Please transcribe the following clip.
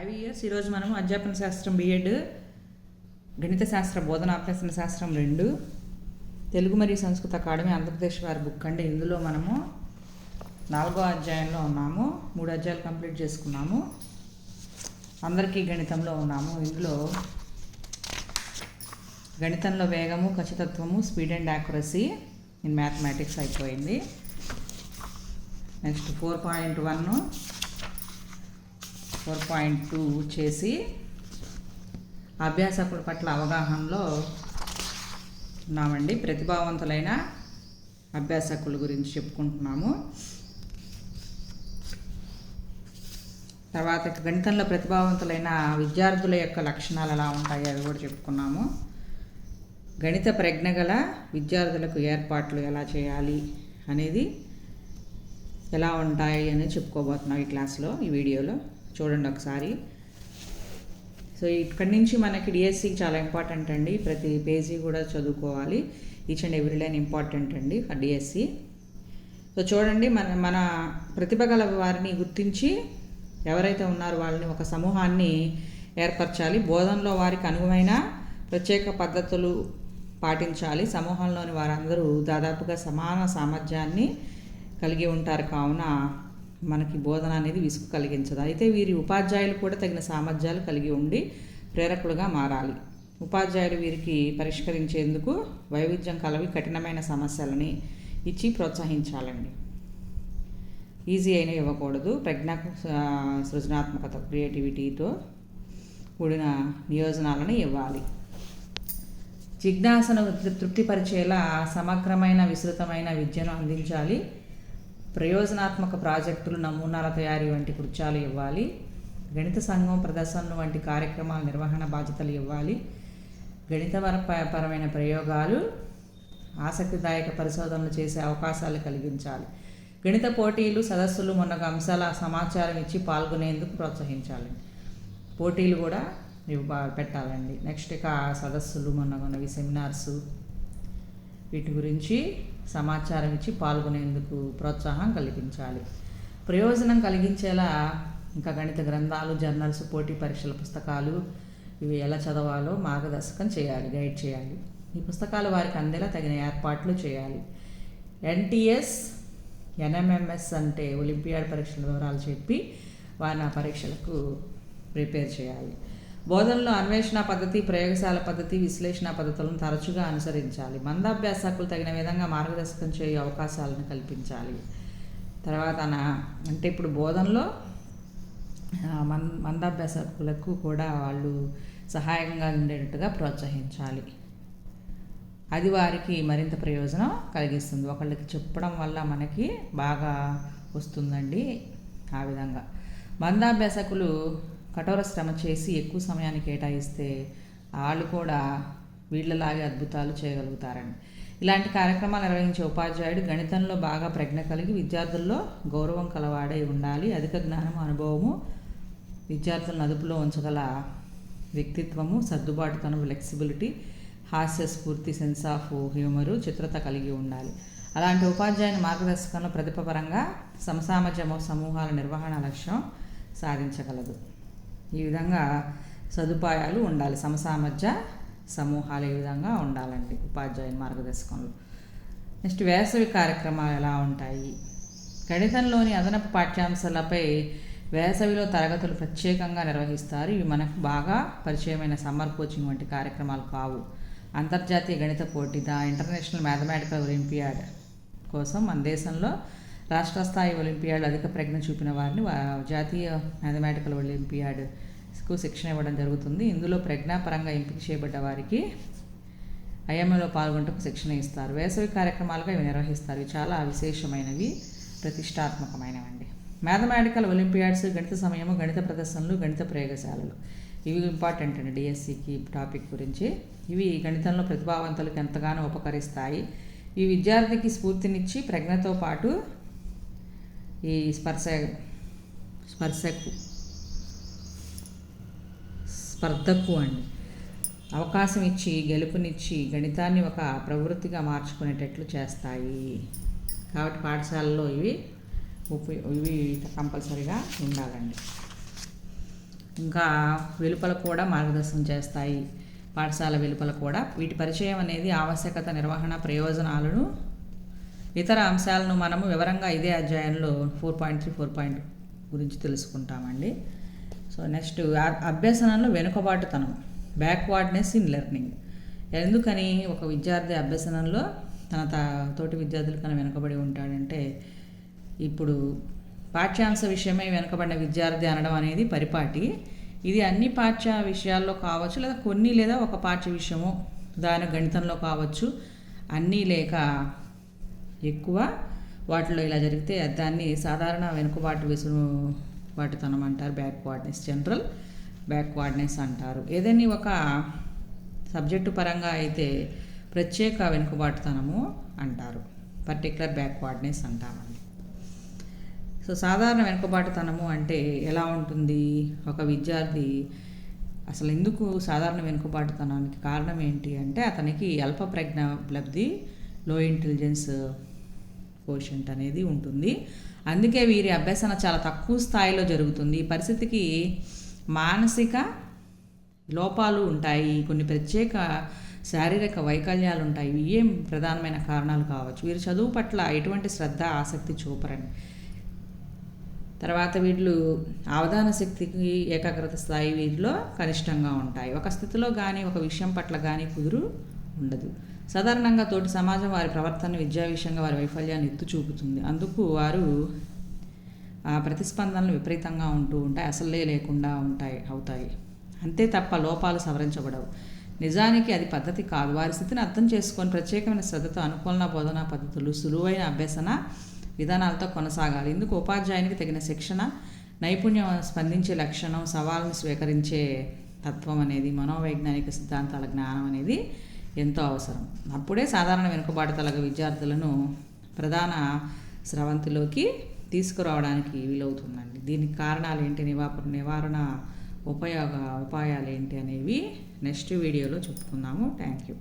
IVS ఈరోజు మనం అధ్యాపన శాస్త్రం బిఎడ్ గణిత శాస్త్ర బోధన అభ్యసన శాస్త్రం 2 తెలుగు మరియు సంస్కృత అకాడమీ ఆంధ్రప్రదేశ్ వారి బుక్ అండి. ఇందులో మనము 4వ అధ్యాయంలో ఉన్నాము. 3 అధ్యాయాలు కంప్లీట్ చేసుకున్నాము. అందరికీ గణితంలో ఉన్నాము. ఇందులో గణితంలో వేగము, ఖచ్చితత్వము, speed and accuracy in mathematics అయిపోయింది. నెక్స్ట్ 4.1 4.2 చేసి అభ్యాసకుల పట్ల అవగాహనలో ఉన్నామండి. ప్రతిభావంతులైన అభ్యాసకుల గురించి చెప్పుకుంటున్నాము. తర్వాత గణితంలో ప్రతిభావంతులైన విద్యార్థుల యొక్క లక్షణాలు ఎలా ఉంటాయి అవి కూడా చెప్పుకున్నాము. గణిత ప్రజ్ఞ గల విద్యార్థులకు ఏర్పాట్లు ఎలా చేయాలి అనేది ఎలా ఉంటాయి అనేది చెప్పుకోబోతున్నాం ఈ క్లాస్లో, ఈ వీడియోలో చూడండి ఒకసారి. సో ఇక్కడి నుంచి మనకి డిఎస్సికి చాలా ఇంపార్టెంట్ అండి. ప్రతి పేజీ కూడా చదువుకోవాలి. Each and every line important అండి ఫర్ డిఎస్సి. సో చూడండి, మన ప్రతిభ గల వారిని గుర్తించి ఎవరైతే ఉన్నారో వాళ్ళని ఒక సమూహాన్ని ఏర్పరచాలి. బోధనలో వారికి అనుగుణమైన ప్రత్యేక పద్ధతులు పాటించాలి. సమూహంలోని వారందరూ దాదాపుగా సమాన సామర్థ్యాన్ని కలిగి ఉంటారు కావున మనకి బోధన అనేది విసుగు కలిగించదు. అయితే వీరి ఉపాధ్యాయులు కూడా తగిన సామర్థ్యాలు కలిగి ఉండి ప్రేరకులుగా మారాలి. ఉపాధ్యాయులు వీరికి పరిష్కరించేందుకు వైవిధ్యం కలవి కఠినమైన సమస్యలని ఇచ్చి ప్రోత్సహించాలండి. ఈజీ అయినా ఇవ్వకూడదు. ప్రజ్ఞ, సృజనాత్మకత, క్రియేటివిటీతో కూడిన నియోజనాలను ఇవ్వాలి. జిజ్ఞాసను తృప్తిపరిచేలా సమగ్రమైన విస్తృతమైన విద్యను అందించాలి. ప్రయోజనాత్మక ప్రాజెక్టులు, నమూనాల తయారీ వంటి కృత్యాలు ఇవ్వాలి. గణిత సంఘం ప్రదర్శనలు వంటి కార్యక్రమాల నిర్వహణ బాధ్యతలు ఇవ్వాలి. గణితపరమైన ప్రయోగాలు, ఆసక్తిదాయక పరిశోధనలు చేసే అవకాశాలు కలిగించాలి. గణిత పోటీలు, సదస్సులు మొన్నగు అంశాల సమాచారం ఇచ్చి పాల్గొనేందుకు ప్రోత్సహించాలి. పోటీలు కూడా పెట్టాలండి. నెక్స్ట్ ఇక సదస్సులు, మొన్నగున్నవి సెమినార్సు, వీటి గురించి సమాచారం ఇచ్చి పాల్గొనేందుకు ప్రోత్సాహం కలిగించాలి. ప్రయోజనం కలిగించేలా ఇంకా గణిత గ్రంథాలు, జర్నల్స్, పోటీ పరీక్షల పుస్తకాలు ఇవి ఎలా చదవాలో మార్గదర్శకం చేయాలి, గైడ్ చేయాలి. ఈ పుస్తకాలు వారికి అందేలా తగిన ఏర్పాట్లు చేయాలి. NTS, NMMS అంటే ఒలింపియాడ్ పరీక్షల వివరాలు చెప్పి వారిని ఆ పరీక్షలకు ప్రిపేర్ చేయాలి. బోధనలో అన్వేషణ పద్ధతి, ప్రయోగశాల పద్ధతి, విశ్లేషణ పద్ధతులను తరచుగా అనుసరించాలి. మందాభ్యాసకులు తగిన విధంగా మార్గదర్శకం చేయే అవకాశాలను కల్పించాలి. తర్వాత అంటే ఇప్పుడు బోధనలో మందాభ్యాసకులకు కూడా వాళ్ళు సహాయంగా ఉండేటట్టుగా ప్రోత్సహించాలి. అది వారికి మరింత ప్రయోజనం కలిగిస్తుంది. ఒకళ్ళకి చెప్పడం వల్ల మనకి బాగా వస్తుందండి. ఆ విధంగా మందాభ్యాసకులు కఠోర శ్రమ చేసి ఎక్కువ సమయాన్ని కేటాయిస్తే వాళ్ళు కూడా వీళ్ళలాగే అద్భుతాలు చేయగలుగుతారండి. ఇలాంటి కార్యక్రమాలు నిర్వహించే ఉపాధ్యాయుడు గణితంలో బాగా ప్రజ్ఞ కలిగి విద్యార్థుల్లో గౌరవం కలవాడై ఉండాలి. అధిక జ్ఞానము, అనుభవము, విద్యార్థులను అదుపులో ఉంచగల వ్యక్తిత్వము, సర్దుబాటుతనం, ఫ్లెక్సిబిలిటీ, హాస్య స్ఫూర్తి, సెన్స్ ఆఫ్ హ్యూమరు, చిత్రత కలిగి ఉండాలి. అలాంటి ఉపాధ్యాయుని మార్గదర్శకంలో ప్రతిభపరంగా సమసామర్థ్య సమూహాల నిర్వహణ లక్ష్యం సాధించగలదు. ఈ విధంగా సదుపాయాలు ఉండాలి. సమసామర్థ్య సమూహాలు ఈ విధంగా ఉండాలండి ఉపాధ్యాయుని మార్గదర్శకంలో. నెక్స్ట్ వేసవి కార్యక్రమాలు ఎలా ఉంటాయి? గణితంలోని అదనపు పాఠ్యాంశాలపై వేసవిలో తరగతులు ప్రత్యేకంగా నిర్వహిస్తారు. ఇవి మనకు బాగా పరిచయమైన సమ్మర్ కోచింగ్ వంటి కార్యక్రమాలు కావు. అంతర్జాతీయ గణిత పోటీ, ద ఇంటర్నేషనల్ మ్యాథమెటికల్ ఒలింపియాడ్ కోసం మన దేశంలో రాష్ట్ర స్థాయి ఒలింపియాడ్ అధిక ప్రజ్ఞ చూపిన వారిని జాతీయ మ్యాథమెటికల్ ఒలింపియాడ్కు శిక్షణ ఇవ్వడం జరుగుతుంది. ఇందులో ప్రజ్ఞాపరంగా ఎంపిక చేయబడ్డ వారికి IMAలో పాల్గొనటకు శిక్షణ ఇస్తారు. వేసవి కార్యక్రమాలుగా ఇవి నిర్వహిస్తారు. ఇవి చాలా విశేషమైనవి, ప్రతిష్టాత్మకమైనవండి. మ్యాథమెటికల్ ఒలింపియాడ్స్, గణిత సమయము, గణిత ప్రదర్శనలు, గణిత ప్రయోగశాలలు ఇవి ఇంపార్టెంట్ అండి డిఎస్సికి టాపిక్ గురించి. ఇవి గణితంలో ప్రతిభావంతులకు ఎంతగానో ఉపకరిస్తాయి. ఈ విద్యార్థికి స్ఫూర్తినిచ్చి ప్రజ్ఞతో పాటు ఈ స్పర్ధకు అండి అవకాశం ఇచ్చి గెలుపునిచ్చి గణితాన్ని ఒక ప్రవృత్తిగా మార్చుకునేటట్లు చేస్తాయి. కాబట్టి పాఠశాలలో ఇవి కంపల్సరీగా ఉండాలండి. ఇంకా వెలుపల కూడా మార్గదర్శనం చేస్తాయి. పాఠశాల వెలుపల కూడా వీటి పరిచయం అనేది ఆవశ్యకత, నిర్వహణ, ప్రయోజనాలను, ఇతర అంశాలను మనము వివరంగా ఇదే అధ్యాయంలో 4.3 గురించి తెలుసుకుంటామండి. సో నెక్స్ట్ అభ్యసనంలో వెనుకబాటుతనం, బ్యాక్వర్డ్నెస్ ఇన్ లెర్నింగ్. ఎందుకని ఒక విద్యార్థి అభ్యసనంలో తన తోటి విద్యార్థుల కన్నా వెనుకబడి ఉంటాడంటే, ఇప్పుడు పాఠ్యాంశ విషయమై వెనుకబడిన విద్యార్థి అనడం అనేది పరిపాటి. ఇది అన్ని పాఠ్య విషయాల్లో కావచ్చు, లేదా కొన్ని లేదా ఒక పాఠ్య విషయము, దాని గణితంలో కావచ్చు, అన్నీ లేక ఎక్కువ వాటిలో ఇలా జరిగితే దాన్ని సాధారణ వెనుకబాటుతనం అంటారు. బ్యాక్వర్డ్నెస్, జనరల్ బ్యాక్వర్డ్నెస్ అంటారు. ఏదైనా ఒక సబ్జెక్టు పరంగా అయితే ప్రత్యేక వెనుకబాటుతనము అంటారు, పర్టికులర్ బ్యాక్వర్డ్నెస్ అంటామండి. సో సాధారణ వెనుకబాటుతనము అంటే ఎలా ఉంటుంది? ఒక విద్యార్థి అసలు ఎందుకు సాధారణ వెనుకబాటుతనానికి కారణం ఏంటి అంటే, అతనికి అల్ప ప్రజ్ఞాలబ్ధి, లో ఇంటెలిజెన్స్ కోషెంట్ అనేది ఉంటుంది. అందుకే వీరి అభ్యసన చాలా తక్కువ స్థాయిలో జరుగుతుంది. ఈ పరిస్థితికి మానసిక లోపాలు ఉంటాయి, కొన్ని ప్రత్యేక శారీరక వైకల్యాలు ఉంటాయి. ఇవి ఏం ప్రధానమైన కారణాలు కావచ్చు. వీరు చదువు పట్ల ఎటువంటి శ్రద్ధ, ఆసక్తి చూపరని. తర్వాత వీళ్ళు అవధాన శక్తికి, ఏకాగ్రత స్థాయి వీరిలో కనిష్టంగా ఉంటాయి. ఒక స్థితిలో కానీ ఒక విషయం పట్ల కానీ కుదురు ఉండదు. సాధారణంగా తోటి సమాజం వారి ప్రవర్తన, విద్యా విషయంగా వారి వైఫల్యాన్ని ఎత్తు చూపుతుంది. అందుకు వారు ప్రతిస్పందనలు విపరీతంగా ఉంటాయి, అసలే లేకుండా అవుతాయి. అంతే తప్ప లోపాలు సవరించబడవు. నిజానికి అది పద్ధతి కాదు. వారి స్థితిని అర్థం చేసుకొని ప్రత్యేకమైన శ్రద్ధతో అనుకూల బోధనా పద్ధతులు, సులువైన అభ్యసన విధానాలతో కొనసాగాలి. ఇందుకు ఉపాధ్యాయునికి తగిన శిక్షణ, నైపుణ్యం, స్పందించే లక్షణం, సవాళ్ళను స్వీకరించే తత్వం అనేది, మనోవైజ్ఞానిక సిద్ధాంతాల జ్ఞానం అనేది ఎంతో అవసరం. అప్పుడే సాధారణ వెనుకబాటుతల విద్యార్థులను ప్రధాన స్రవంతిలోకి తీసుకురావడానికి వీలవుతుందండి. దీనికి కారణాలు ఏంటి, నివారణ ఉపాయాలు ఏంటి అనేవి నెక్స్ట్ వీడియోలో చెప్పుకుందాము. Thank you.